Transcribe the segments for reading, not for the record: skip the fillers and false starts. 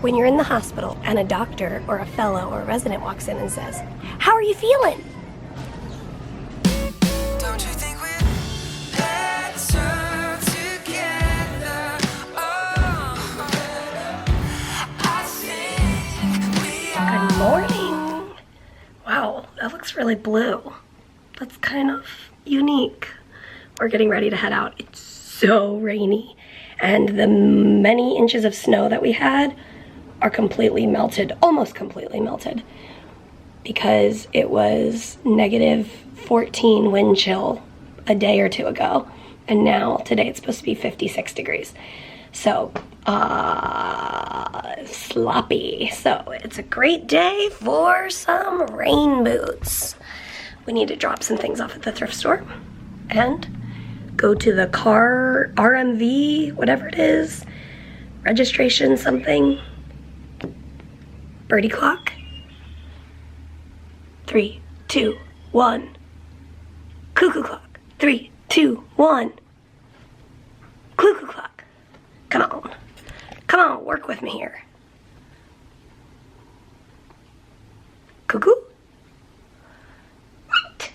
when you're in the hospital and a doctor or a fellow or a resident walks in and says, "How are you feeling?" Don't you think we're better together? Oh, I think we are. Good morning. Wow, that looks really blue. That's kind of unique. We're getting ready to head out. It's so rainy, and the many inches of snow that we had are completely melted, almost completely melted, because it was -14 wind chill a day or two ago, and now today it's supposed to be 56 degrees. So sloppy. So it's a great day for some rain boots. We need to drop some things off at the thrift store and go to the car RMV, whatever it is, registration something. Birdie clock. 3, 2, 1. Cuckoo clock. 3, 2, 1. Cuckoo clock. Come on. Come on, work with me here. Cuckoo? Right.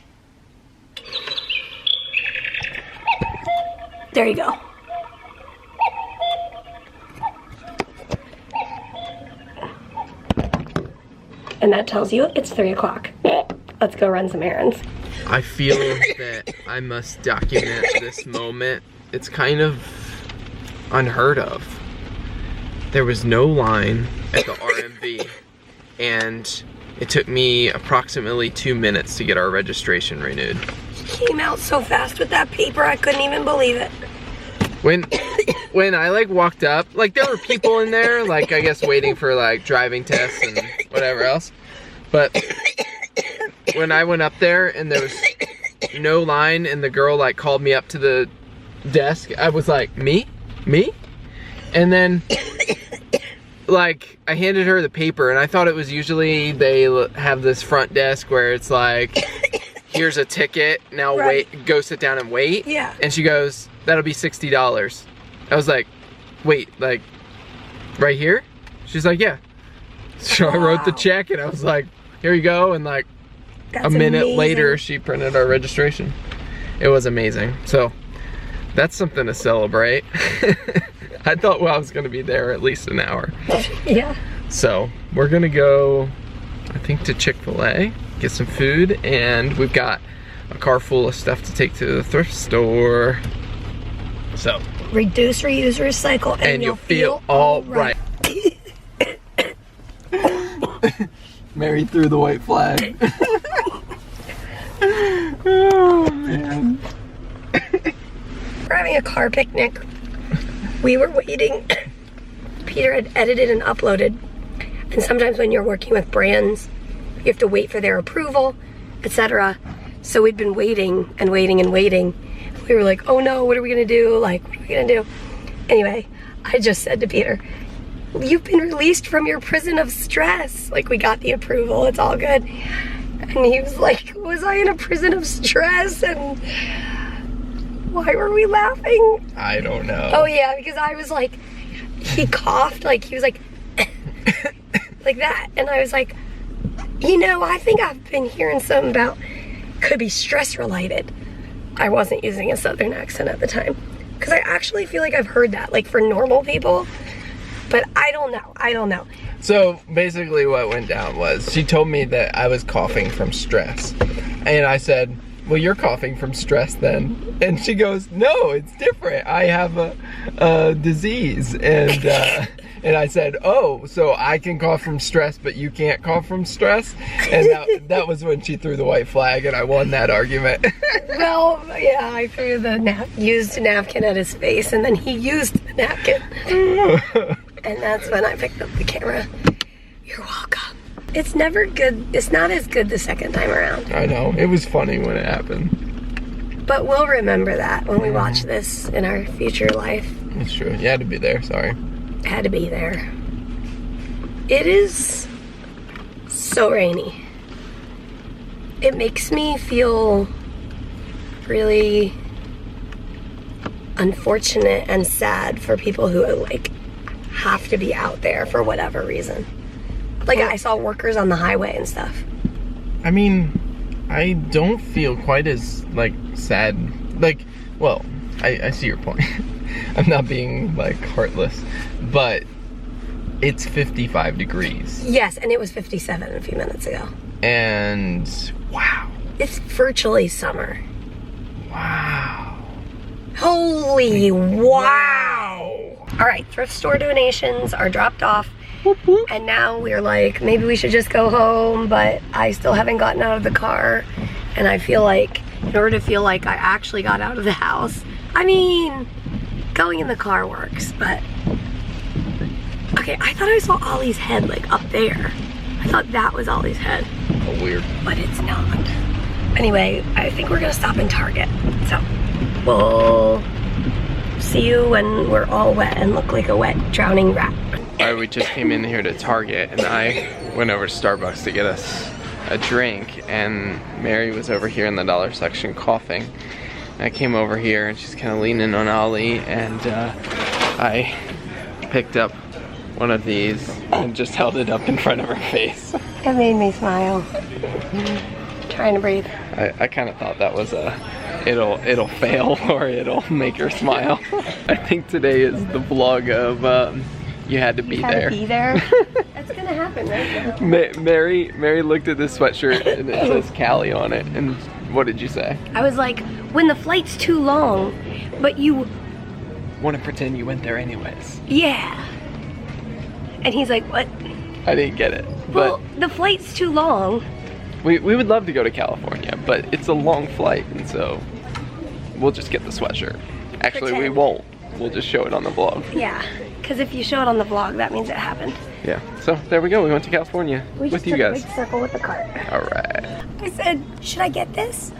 There you go. And that tells you it's 3 o'clock. Let's go run some errands. I feel that I must document this moment. It's kind of unheard of. There was no line at the RMV, and it took me approximately 2 minutes to get our registration renewed. Came out so fast with that paper, I couldn't even believe it. When I like walked up, like there were people in there, like I guess waiting for like driving tests and whatever else. But when I went up there and there was no line and the girl like called me up to the desk, I was like, me? And then like I handed her the paper, and I thought it was usually they have this front desk where it's like, here's a ticket, now right. Wait, go sit down and wait. Yeah. And she goes, that'll be $60. I was like, wait, like right here? She's like, yeah. So wow. I wrote the check and I was like, here you go. And like That's a minute amazing. later, she printed our registration. It was amazing. So that's something to celebrate. I thought I was gonna be there at least an hour. Yeah. So we're gonna go, I think, to Chick-fil-A, get some food, and we've got a car full of stuff to take to the thrift store. So Reduce, reuse, recycle, and you'll feel all right. Mary threw the white flag. Oh man. We're having a car picnic. We were waiting. Peter had edited and uploaded. And sometimes when you're working with brands, you have to wait for their approval, etc. So we'd been waiting and waiting and waiting. We were like, oh no, what are we gonna do? Like, what are we gonna do? Anyway, I just said to Peter, you've been released from your prison of stress. Like, we got the approval, it's all good. And he was like, was I in a prison of stress? And why were we laughing? I don't know. Oh yeah, because I was like, he coughed, like he was like, like that. And I was like, you know, I think I've been hearing something about, could be stress related. I wasn't using a southern accent at the time, because I actually feel like I've heard that, like for normal people, but I don't know. So basically what went down was she told me that I was coughing from stress. And I said, well, you're coughing from stress then. And she goes, no, it's different. I have a disease. And and I said, oh, so I can cough from stress, but you can't cough from stress? And that was when she threw the white flag, and I won that argument. Well, yeah, I threw the used napkin at his face, and then he used the napkin. And that's when I picked up the camera. You're welcome. It's never good. It's not as good the second time around. I know. It was funny when it happened. But we'll remember that when we watch this in our future life. It's true. You had to be there. Sorry. Had to be there. It is so rainy. It makes me feel really unfortunate and sad for people who like have to be out there for whatever reason. Like, I saw workers on the highway and stuff. I mean, I don't feel quite as, like, sad. Like, well, I see your point. I'm not being, like, heartless. But it's 55 degrees. Yes, and it was 57 a few minutes ago. And, wow. It's virtually summer. Wow. Holy wow. All right, thrift store donations are dropped off. Whoop, whoop. And now we're like, maybe we should just go home, but I still haven't gotten out of the car. And I feel like, in order to feel like I actually got out of the house, I mean, going in the car works, but... Okay, I thought I saw Ollie's head, like, up there. I thought that was Ollie's head. Oh, weird. But it's not. Anyway, I think we're gonna stop in Target. So, we'll see you when we're all wet and look like a wet, drowning rat. Alright, we just came in here to Target, and I went over to Starbucks to get us a drink, and Mary was over here in the dollar section coughing. And I came over here, and she's kind of leaning on Ollie, and I picked up one of these and just held it up in front of her face. It made me smile. Trying to breathe. I kind of thought that was it'll fail or it'll make her smile. I think today is the vlog of you had to be there. Be there. That's gonna happen, right? Mary looked at this sweatshirt and it says Callie on it, and what did you say? I was like, when the flight's too long, but you... Want to pretend you went there anyways. Yeah. And he's like, what? I didn't get it. Well, But the flight's too long. we would love to go to California, but it's a long flight, and so we'll just get the sweatshirt. Actually, we Pretend. won't. We'll just show it on the vlog. Yeah, because if you show it on the vlog, that means it happened. Yeah. So there we go. We went to California We with just you took guys. a big circle with the cart. All right. I said, should I get this?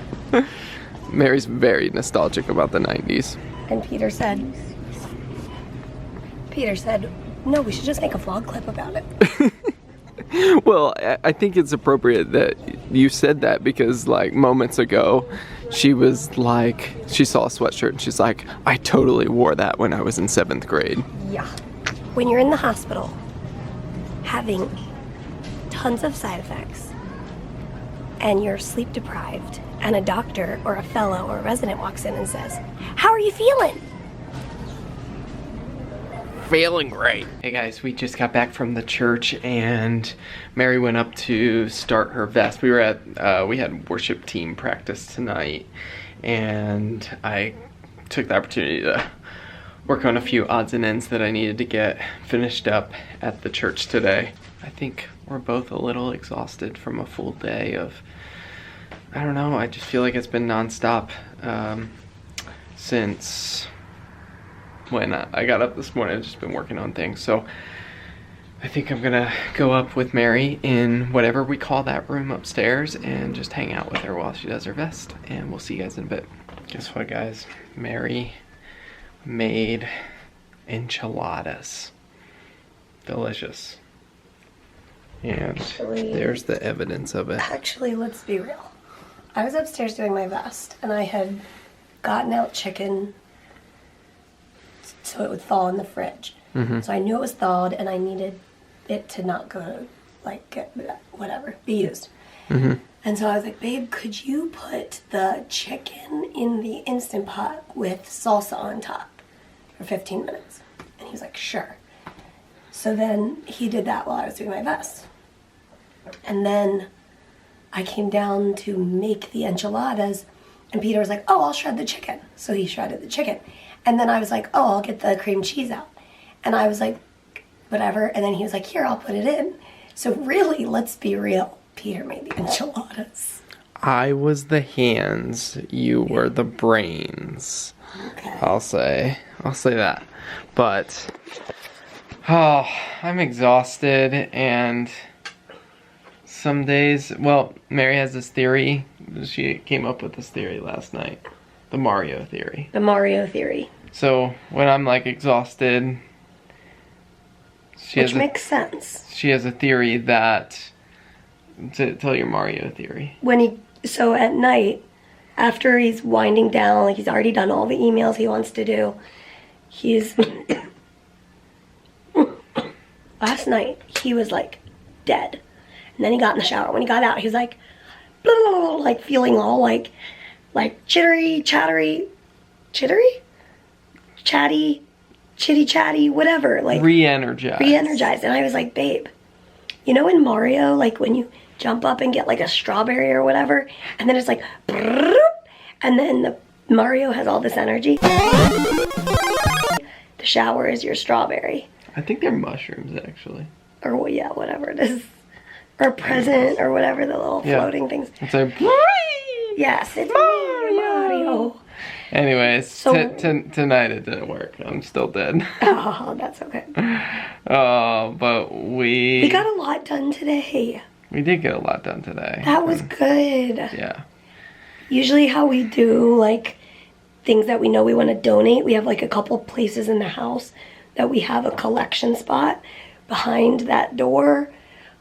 Mary's very nostalgic about the 90s. And Peter said, no, we should just make a vlog clip about it. Well, I think it's appropriate that you said that because, like, moments ago, she was like, she saw a sweatshirt and she's like, I totally wore that when I was in 7th grade. Yeah. When you're in the hospital, having tons of side effects, and you're sleep deprived, and a doctor or a fellow or a resident walks in and says, how are you feeling? Feeling great. Hey guys, we just got back from the church and Mary went up to start her vest. We were at, we had worship team practice tonight, and I took the opportunity to work on a few odds and ends that I needed to get finished up at the church today. I think we're both a little exhausted from a full day of, I don't know, I just feel like it's been nonstop since when I got up this morning. I've just been working on things. So I think I'm gonna go up with Mary in whatever we call that room upstairs and just hang out with her while she does her vest, and we'll see you guys in a bit. Guess what, guys? Mary made enchiladas. Delicious. And there's the evidence of it. Actually, let's be real. I was upstairs doing my vest, and I had gotten out chicken so it would thaw in the fridge. So I knew it was thawed, and I needed it to not go to, like, get, whatever, be used. And so I was like, babe, could you put the chicken in the Instant Pot with salsa on top for 15 minutes? And he was like, sure. So then he did that while I was doing my vest. And then I came down to make the enchiladas, and Peter was like, oh, I'll shred the chicken. So he shredded the chicken. And then I was like, oh, I'll get the cream cheese out. And I was like, whatever. And then he was like, here, I'll put it in. So really, let's be real. Peter made the enchiladas. I was the hands, you were the brains. Okay. I'll say that. But oh, I'm exhausted, and some days, well, Mary has this theory. She came up with this theory last night. The Mario theory. The Mario theory. So when I'm like exhausted, Which makes sense. She has a theory that, to tell your Mario theory. So at night, after he's winding down, like he's already done all the emails he wants to do, he's last night he was like dead. And then he got in the shower. When he got out, he was like, blah, blah, blah, like feeling all like chittery, chattery, chatty, chitty chatty, whatever. Like re-energized. And I was like, babe, you know in Mario, like when you jump up and get like a strawberry or whatever, and then it's like, and then Mario has all this energy. The shower is your strawberry. I think they're mushrooms, actually. Or, well, yeah, whatever it is. Or present, or whatever, the little floating things. It's like, yes, it's Mario. Anyways, So- tonight it didn't work. I'm still dead. Oh, that's okay. Oh, but We got a lot done today. we did get a lot done today. That was good. Yeah. Usually how we do, like, things that we know we want to donate, we have, like, a couple places in the house that we have a collection spot behind that door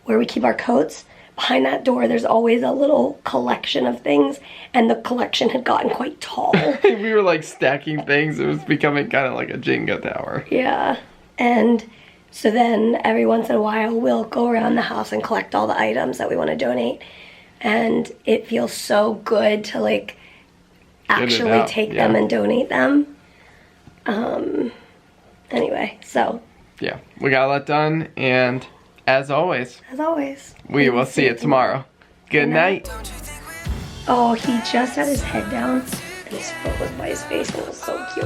where we keep our coats. Behind that door, there's always a little collection of things, and the collection had gotten quite tall. We were like stacking things. It was becoming kind of like a Jenga tower. Yeah. And so then every once in a while, we'll go around the house and collect all the items that we want to donate. And it feels so good to, like, actually out, take them and donate them. Anyway, so. Yeah, we got a lot done, and as always, we will see you tomorrow. Good night. Oh, he just had his head down, and his foot was by his face, and it was so cute.